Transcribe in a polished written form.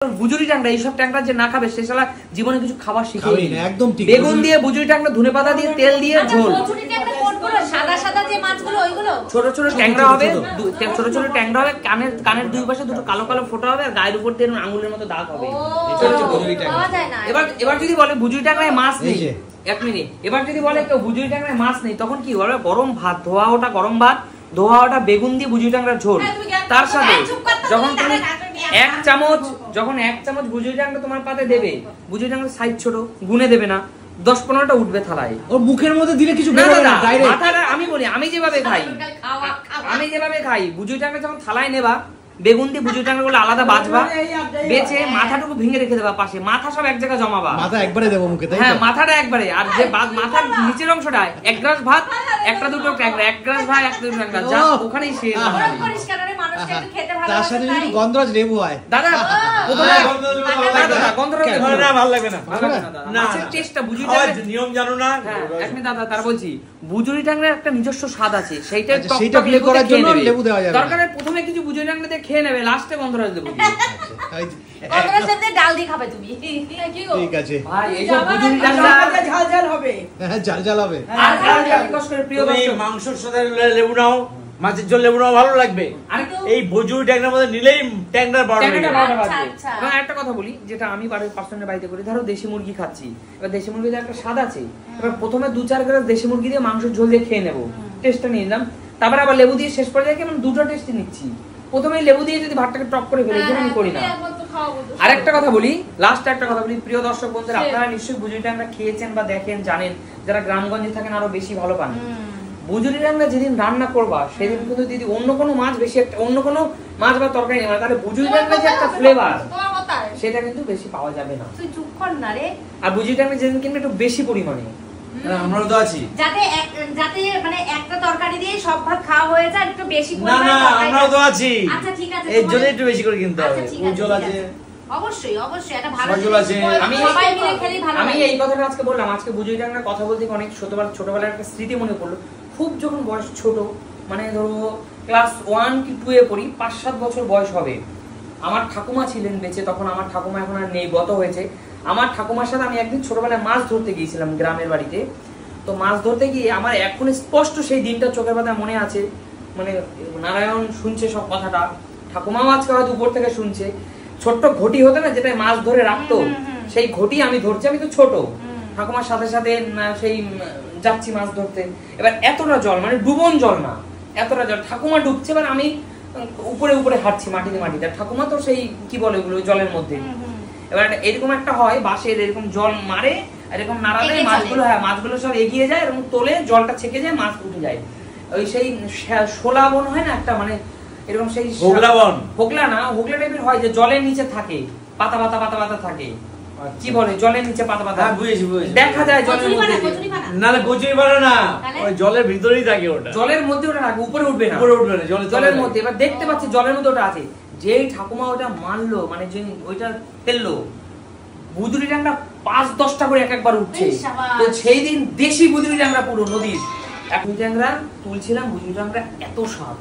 বুজুরি ট্যাংরা এইসব ট্যাংরা যে না খাবে সে শালা জীবনে কিছু খাবার শিখেই না। একদম ঠিক। বেগুন দিয়ে বুজুরি ট্যাংরা, ধনে পাতা দিয়ে, তেল দিয়ে ঝোল। সাদা সাদা যে মাছগুলো ওইগুলো ছোট ছোট ট্যাংরা হবে, ছোট ছোট ট্যাংরা হবে, কানের দুই পাশে দুটো কালো কালো ফোঁটা হবে, আর গায়ের উপর দিয়ে আঙুলের মতো দাগ হবে। এবার যদি বলে বুজুরি ট্যাংরায় মাছ নেই, এক মিনিট, এবার যদি বলে কেউ বুজুরি ট্যাংরায় মাছ নেই, তখন কি বলবে? গরম ভাত, ধোয়া ওটা গরম ভাত, ধোয়া ওটা বেগুন দিয়ে বুজুরি ট্যাংরার ঝোল, তার সাথে যখন তুমি এক চামচ বুজুরি ট্যাংরা তোমার পাতে দেবে, বুজুরি ট্যাংরার সাইজ ছোট, গুনে দেবে না, 10-15টা উঠবে থালায়। ওর মুখের মধ্যে দিলে কিছু বেরোবে না ডাইরেক্ট। মাথাটা আমি বলি, আমি যেভাবে খাই বুজুরি ট্যাংরা যখন থালায় নেবা, বেগুন দিয়ে বুজুরি ট্যাংরা গুলো আলাদা বাজবা, বেচে মাথাটুকু ভেঙে রেখে দেবা পাশে, মাথা সব এক জায়গায় জমাবা, মাথা একবারে দেবো মুখে, তাই হ্যাঁ মাথাটা একবারে, আর যে মাথার নিচের অংশটা এক গ্লাস ভাত, একটা দুটো ট্যাংরা, এক গ্লাস ভাত একটা দুটো ট্যাংরা, যা ওখানেই শেষ। তার সাথে যদি গন্ধরাজ লেবু হয় দাদা, ভালো লাগবে না, মাছের টেস্টটা বুজুরি ট্যাংরা নিয়ম জানো না। এখন দাদা তার বলছি, বুজুরি ট্যাংরার একটা নিজস্ব স্বাদ আছে, সেইটা সেইটা ফিল করার জন্য লেবু দেওয়া যাবে। দরকার প্রথমে কিছু বুজুরি ট্যাংরা দিয়ে খেয়ে নেবে, লাস্টে গন্ধরাজ দেবো। গন্ধরাজ সাথে ডাল দিয়ে খাবে তুমি, কি গো? ঠিক আছে ভাই, এইসব বুজুরি ট্যাংরা ঝাল ঝাল হবে, হ্যাঁ ঝাল ঝাল হবে। আর কষ্ট করে প্রিয় তুমি দর্শক, মাংসের সাথে লেবু নাও, মাছের ঝোল লেবু নাও, ভালো লাগবে। এই বুজুরি ট্যাংরার মধ্যে নিলেই ট্যাংরার বড় হয়ে যাবে। এবং একটা কথা বলি, যেটা আমি পার্সোনালি বাড়িতে করি, ধরো দেশি মুরগি খাচ্ছি, এবার দেশি মুরগিতে একটা স্বাদ আছে, এবার প্রথমে 2-4 গ্লাস দেশি মুরগি দিয়ে মাংসের ঝোল দিয়ে খেয়ে নেবো, টেস্টটা নিয়ে নিলাম, তারপর আবার লেবু দিয়ে শেষ পর্যায়ে কেমন দুটো টেস্টই নিচ্ছি। প্রথমেই লেবু দিয়ে যদি ভাতটাকে টক করে ফেলি, যেটা আমি করি না। আরেকটা কথা বলি, লাস্ট একটা কথা বলি, প্রিয় দর্শক বন্ধুরা, আপনারা নিশ্চয়ই বুজুরি ট্যাংরা খেয়েছেন বা দেখেন, জানেন, যারা গ্রামগঞ্জে থাকেন আরো বেশি ভালো পান। বুজুরি ট্যাংরা যেদিন রান্না করবা, সেদিন কিন্তু দিদি অন্য কোনো মাছ বেশি একটা, অন্য কোনো মাছ বা তরকারি নেই, তাহলে বুজুরি ট্যাংরা যে একটা ফ্লেভার, সেটা কিন্তু বেশি পাওয়া যাবে না। তুই চুপ কর না রে। আর বুজুরি ট্যাংরা যেদিন কিনবে একটু বেশি পরিমাণে, আমরাও তো আছি, যাতে মানে একটা তরকারি দিয়ে সব ভাত খাওয়া হয়ে যায়, একটু বেশি না না আমরাও তো আছি। আচ্ছা ঠিক আছে, এর জন্য একটু বেশি করে কিনতে হবে। উজ্জ্বল আছে, অবশ্যই অবশ্যই, এটা ভালো সজল আছে। সবাই মিলে খেলেই ভালো। আমি এই কথাটা আজকে বললাম, আজকে বুজুরি ট্যাংরার কথা বলতে অনেক ছোটবেলার একটা স্মৃতি মনে পড়লো। খুব যখন বয়স ছোট, মানে ধরো ক্লাস 1 কি 2 এ পড়ি, 5-7 বছর বয়স হবে, আমার ঠাকুমা ছিলেন বেঁচে তখন, আমার ঠাকুমা এখন আর নেই, গত হয়েছে। আমার ঠাকুমার সাথে আমি একদিন ছোটবেলায় মাছ ধরতে গিয়েছিলাম গ্রামের বাড়িতে। তো মাছ ধরতে গিয়ে আমার এখন স্পষ্ট সেই দিনটা চোখের পাতায় মনে আছে, মানে নারায়ণ শুনছে সব কথাটা, ঠাকুমাও আজকে হয়তো উপর থেকে শুনছে। ছোট্ট ঘটি হতো না, যেটা মাছ ধরে রাখতো, সেই ঘটি আমি ধরছি, আমি তো ছোট, ঠাকুমার সাথে সাথে সেই যাচ্ছি মাছ ধরতে। এবার এতটা জল, মানে ডুবন জল না, এতটা জল, ঠাকুমা ডুবছে, এবার আমি উপরে উপরে হাঁটছি মাটিতে, ঠাকুমা তো সেই কি বলে ওগুলো জলের মধ্যে। এবার এরকম একটা হয়, বাঁশের এরকম জল মারে, এরকম নাড়ালে মাছগুলো, হ্যাঁ মাছগুলো সব এগিয়ে যায়, এরকম তোলে, জলটা ছেকে যায়, মাছ উঠে যায়। ওই সেই শোলা বন হয় না একটা, মানে এরকম সেই হোগলা না, হোগলা টাইপের হয়, যে জলের নিচে থাকে, পাতা পাতা পাতা পাতা থাকে, কি বলে জলের নিচে পাতা পাতা, দেখা যায় জলের মধ্যে। না না কচুরি বানা না, ওই জলের ভিতরেই থাকে, ওটা জলের মধ্যে ওটা রাখবে, উপরে উঠবে না, উপরে উঠবে না, জলের মধ্যে। এবার দেখতে পাচ্ছি জলের মধ্যে ওটা আছে, যেই ঠাকুমা ওটা মারলো, মানে যে ওইটা ফেললো, বুজুরি ট্যাংরা 5-10টা করে একবার উঠছে। তো সেই দিন দেশি বুজুরি ট্যাংরা পুরো নদীর, এক ট্যাংরা তুলছিলাম, বুজুরি ট্যাংরা এত স্বাদ।